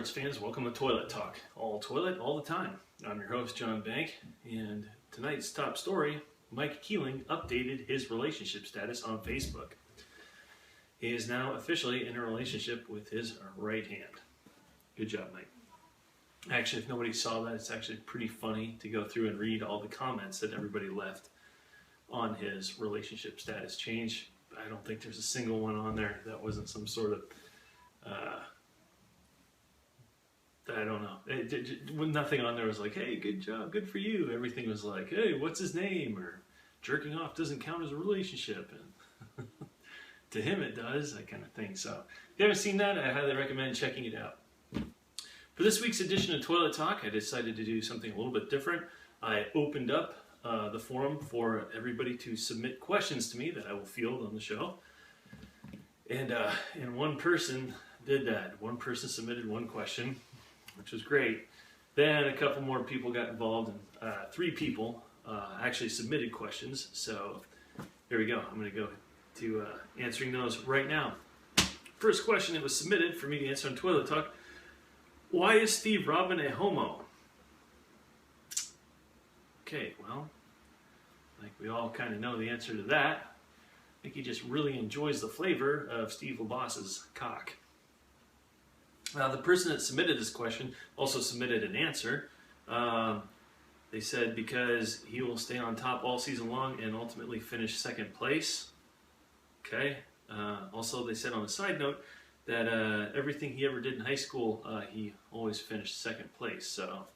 sports fans, welcome to Toilet Talk. All toilet, all the time. I'm your host, John Bank, and tonight's top story, Mike Keeling updated his relationship status on Facebook. He is now officially in a relationship with his right hand. Good job, Mike. Actually, if nobody saw that, it's actually pretty funny to go through and read all the comments that everybody left on his relationship status change. I don't think there's a single one on there that wasn't some sort of I don't know. Nothing on there was like, hey, good job, good for you. Everything was like, hey, what's his name? Or jerking off doesn't count as a relationship. And to him it does, that kind of thing. So if you haven't seen that, I highly recommend checking it out. For this week's edition of Toilet Talk, I decided to do something a little bit different. I opened up the forum for everybody to submit questions to me that I will field on the show. And one person did that. One person submitted one question, which was great. Then a couple more people got involved, and 3 people actually submitted questions. So here we go. I'm going to go to answering those right now. First question that was submitted for me to answer on Toilet Talk: why is Steve Robin a homo? Okay, well, like we all kind of know the answer to that. I think he just really enjoys the flavor of Steve LaBoss's cock. Now, the person that submitted this question also submitted an answer. They said because he will stay on top all season long and ultimately finish second place. Okay. Also, they said on a side note that everything he ever did in high school, he always finished second place. So,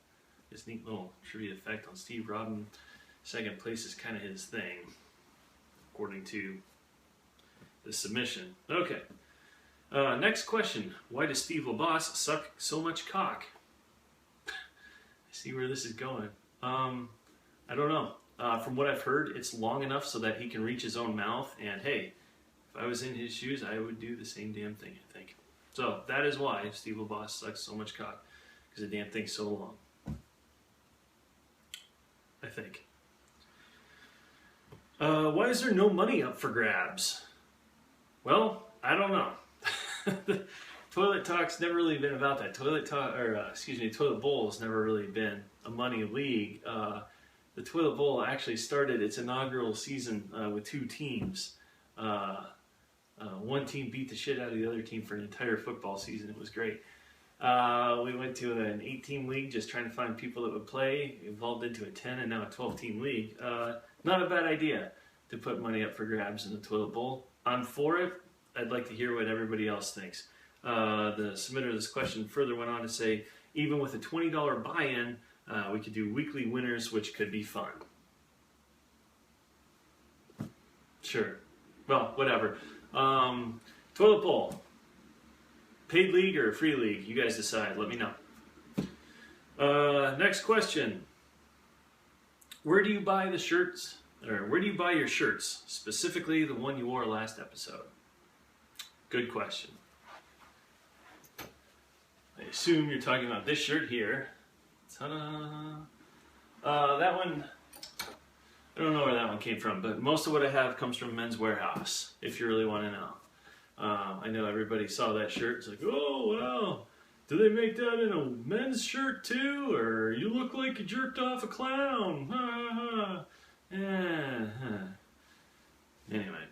this neat little trivia fact on Steve Robin, second place is kind of his thing, according to the submission. Okay. Next question. Why does Steve LaBoss suck so much cock? I see where this is going. I don't know. From what I've heard, it's long enough so that he can reach his own mouth. And hey, if I was in his shoes, I would do the same damn thing, I think. So that is why Steve LaBoss sucks so much cock. Because the damn thing's so long. I think. Why is there no money up for grabs? Well, I don't know. Toilet Talk's never really been about that. Toilet Bowl has never really been a money league. The Toilet Bowl actually started its inaugural season with 2 teams. One team beat the shit out of the other team for an entire football season. It was great. We went to an 8-team league just trying to find people that would play. Evolved into a 10 and now a 12-team league. Not a bad idea to put money up for grabs in the Toilet Bowl. I'm for it. I'd like to hear what everybody else thinks. The submitter of this question further went on to say, even with a $20 buy-in, we could do weekly winners, which could be fun. Sure. Well, whatever. Toilet Bowl. Paid league or free league? You guys decide. Let me know. Next question. Where do you buy the shirts? Or where do you buy your shirts? Specifically the one you wore last episode. Good question. I assume you're talking about this shirt here. Ta-da! That one, I don't know where that one came from, but most of what I have comes from Men's Warehouse, if you really want to know. I know everybody saw that shirt. It's like, oh, wow, do they make that in a men's shirt too? Or you look like you jerked off a clown. Ha, ha. Yeah. Anyway.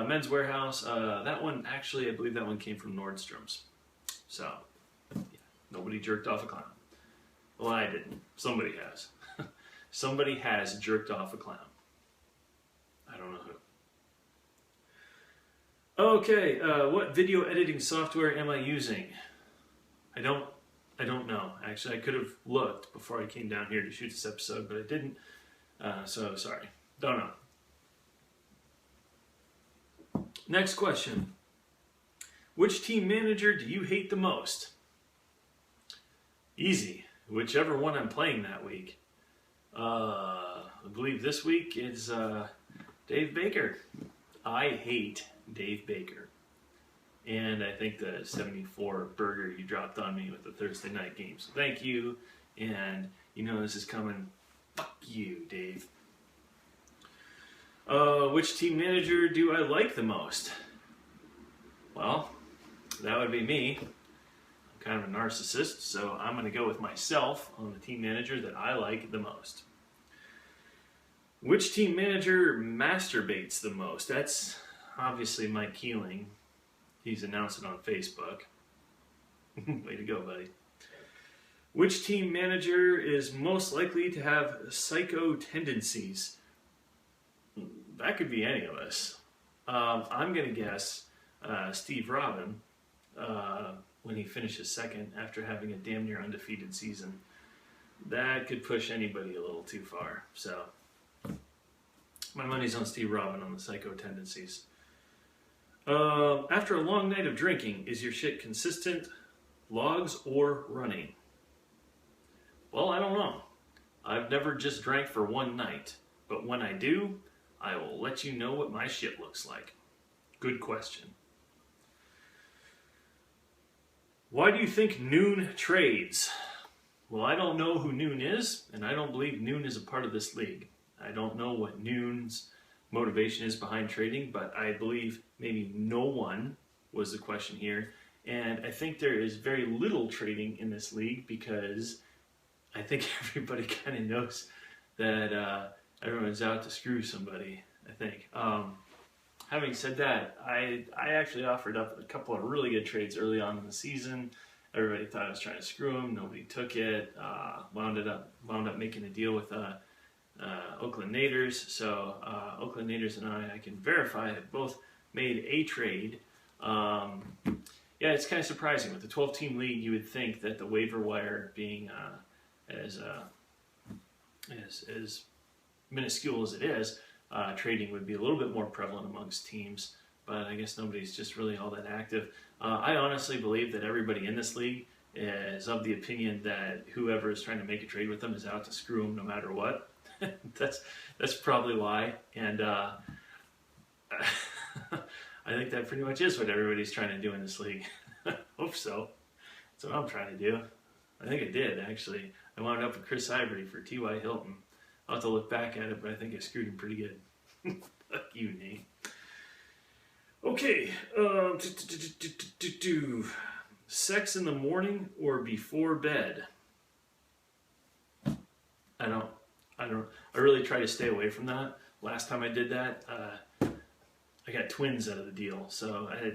Men's Warehouse, that one, actually, I believe that one came from Nordstrom's. So, yeah, nobody jerked off a clown. Well, I didn't. Somebody has. Somebody has jerked off a clown. I don't know who. Okay, what video editing software am I using? I don't know. Actually, I could have looked before I came down here to shoot this episode, but I didn't. So, sorry. Don't know. Next question. Which team manager do you hate the most? Easy. Whichever one I'm playing that week. I believe this week is Dave Baker. I hate Dave Baker. And I think the 74 burger you dropped on me with the Thursday night game. So thank you. And you know this is coming. Fuck you, Dave. Which team manager do I like the most? Well, that would be me. I'm kind of a narcissist, so I'm going to go with myself on the team manager that I like the most. Which team manager masturbates the most? That's obviously Mike Keeling. He's announced it on Facebook. Way to go, buddy. Which team manager is most likely to have psycho tendencies? That could be any of us. I'm going to guess Steve Robin when he finishes second after having a damn near undefeated season. That could push anybody a little too far. So my money's on Steve Robin on the psycho tendencies. After a long night of drinking, is your shit consistent, logs, or running? Well, I don't know. I've never just drank for one night, but when I do, I will let you know what my shit looks like. Good question. Why do you think Noon trades? Well, I don't know who Noon is, and I don't believe Noon is a part of this league. I don't know what Noon's motivation is behind trading, but I believe maybe no one was the question here. And I think there is very little trading in this league because I think everybody kind of knows that everyone's out to screw somebody, I think. Having said that, I actually offered up a couple of really good trades early on in the season. Everybody thought I was trying to screw them. Nobody took it. Wound up making a deal with Oakland Naders. So Oakland Naders and I can verify have both made a trade. Yeah, it's kind of surprising. With the 12-team league, you would think that the waiver wire being as minuscule as it is, trading would be a little bit more prevalent amongst teams, but I guess nobody's just really all that active. I honestly believe that everybody in this league is of the opinion that whoever is trying to make a trade with them is out to screw them no matter what. That's probably why, and I think that pretty much is what everybody's trying to do in this league. Hope so. That's what I'm trying to do. I think I did, actually. I wound up with Chris Ivory for T.Y. Hilton. I'll have to look back at it, but I think I screwed him pretty good. Fuck you, Nate. Okay. Sex in the morning or before bed? I really try to stay away from that. Last time I did that, I got twins out of the deal, so I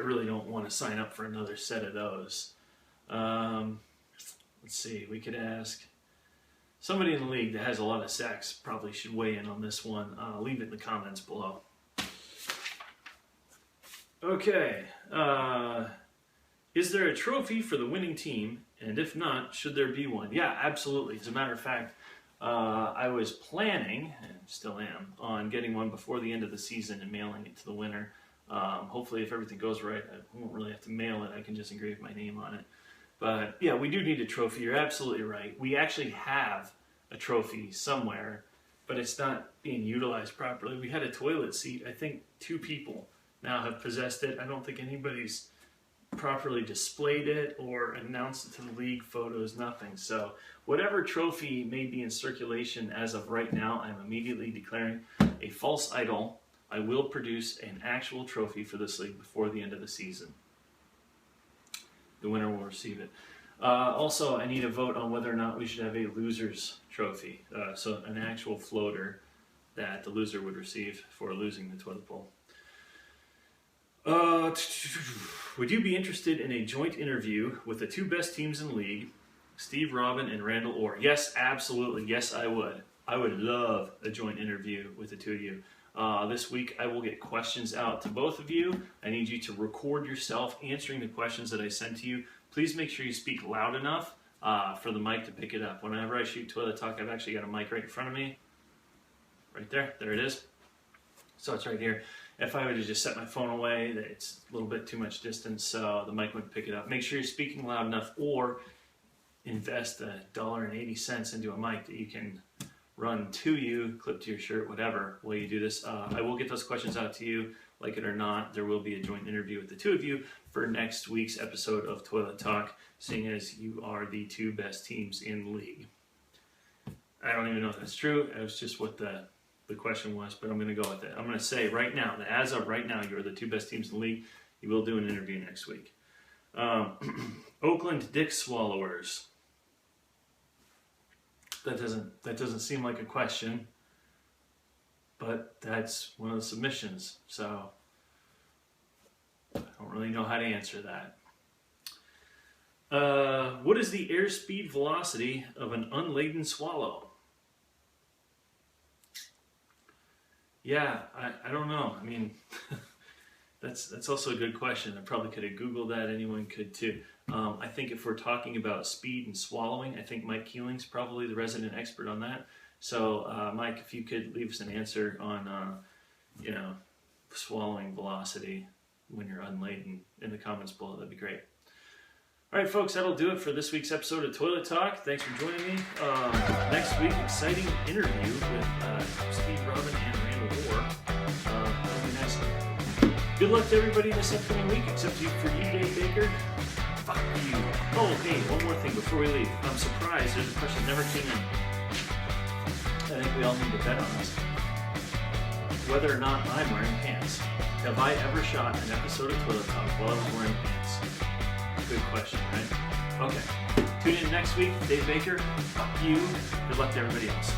really don't want to sign up for another set of those. Let's see, we could ask somebody in the league that has a lot of sex probably should weigh in on this one. Leave it in the comments below. Okay, is there a trophy for the winning team? And if not, should there be one? Yeah, absolutely. As a matter of fact, I was planning, and still am, on getting one before the end of the season and mailing it to the winner. Hopefully, if everything goes right, I won't really have to mail it. I can just engrave my name on it. But yeah, we do need a trophy. You're absolutely right. We actually have a trophy somewhere, but it's not being utilized properly. We had a toilet seat. I think 2 people now have possessed it. I don't think anybody's properly displayed it or announced it to the league, photos, nothing. So whatever trophy may be in circulation as of right now, I'm immediately declaring a false idol. I will produce an actual trophy for this league before the end of the season. The winner will receive it. Also, I need a vote on whether or not we should have a loser's trophy. So an actual floater that the loser would receive for losing the toilet bowl. Would you be interested in a joint interview with the 2 best teams in the league, Steve Robin and Randall Orr? Yes, absolutely. Yes, I would. I would love a joint interview with the 2 of you. This week, I will get questions out to both of you. I need you to record yourself answering the questions that I send to you. Please make sure you speak loud enough for the mic to pick it up. Whenever I shoot Toilet Talk, I've actually got a mic right in front of me. Right there. There it is. So it's right here. If I were to just set my phone away, it's a little bit too much distance, so the mic wouldn't pick it up. Make sure you're speaking loud enough, or invest $1.80 into a mic that you can run to you, clip to your shirt, whatever, while you do this. I will get those questions out to you. Like it or not, there will be a joint interview with the 2 of you for next week's episode of Toilet Talk, seeing as you are the 2 best teams in the league. I don't even know if that's true. It was just what the question was, but I'm going to go with it. I'm going to say right now that as of right now, you're the 2 best teams in the league. You will do an interview next week. Oakland Dick Swallowers. That doesn't seem like a question, but that's one of the submissions. So I don't really know how to answer that. What is the airspeed velocity of an unladen swallow? Yeah, I don't know. I mean, that's also a good question. I probably could have Googled that. Anyone could too. I think if we're talking about speed and swallowing, I think Mike Keeling's probably the resident expert on that. So, Mike, if you could leave us an answer on, swallowing velocity when you're unladen in the comments below, that'd be great. All right, folks, that'll do it for this week's episode of Toilet Talk. Thanks for joining me. Next week, exciting interview with Steve Robin and Randall Moore. That'll be nice. Good luck to everybody this upcoming week, except for you, Dave Baker. Fuck you. Oh, hey, one more thing before we leave. I'm surprised there's a question that never came in. I think we all need to bet on this. Whether or not I'm wearing pants. Have I ever shot an episode of Toilet Talk while I was wearing pants? Good question, right? Okay. Tune in next week. Dave Baker, fuck you. Good luck to everybody else.